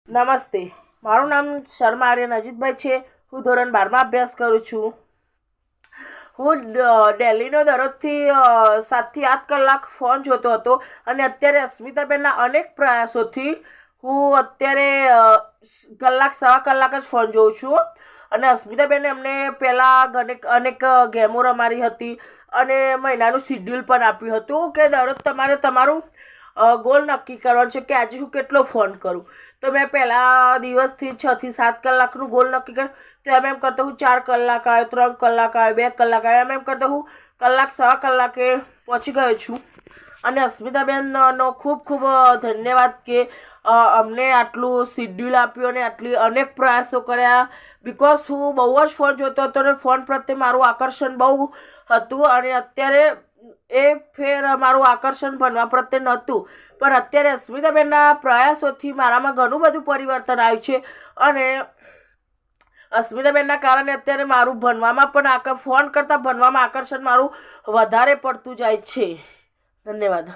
નમસ્તે, મારું નામ શર્મા આર્યન અજીતભાઈ છે। હું ધોરણ 12માં અભ્યાસ કરું છું। હું ડેલીનો દરરોજથી 7 થી 8 કલાક ફોન જોતો હતો અને અત્યારે અસ્મિતાબેનના અનેક પ્રયાસોથી હું અત્યારે કલાક સવા કલાક જ ફોન જોઉં છું। અને અસ્મિતાબેને અમને પહેલાં અનેક ગેમો રમાડી હતી અને મહિનાનું શિડ્યુલ પણ આપ્યું હતું કે દરરોજ તમારું ગોલ નક્કી કરવાનો છે કે આજે હું કેટલો ફોન કરું। તો મેં પહેલા દિવસથી 6 થી 7 કલાકનું ગોલ નક્કી કર્યું। તો એમ કરતો હું 4 કલાક આવ્યો, 3 કલાક આવ્યો, 2 કલાક આવ્યો, એમ કરતો હું કલાક સવા કલાકે પહોંચી ગયો છું। અને અસ્મિતાબેનનો ખૂબ ખૂબ ધન્યવાદ કે અમને આટલું શિડ્યુલ આપ્યું અને આટલી અનેક પ્રયાસો કર્યા। બિકોઝ હું બહુ જ ફોન જોતો હતો અને ફોન પ્રત્યે મારું આકર્ષણ બહુ હતું અને અત્યારે એ ફેર મારું આકર્ષણ ભણવા પ્રત્યે નહોતું, પણ અત્યારે અસ્મિતાબેનના પ્રયાસોથી મારામાં ઘણું બધું પરિવર્તન આવ્યું છે। અને અસ્મિતાબેનના કારણે અત્યારે મારું ભણવામાં પણ ફોન કરતાં ભણવામાં આકર્ષણ મારું વધારે પડતું જાય છે। ધન્યવાદ।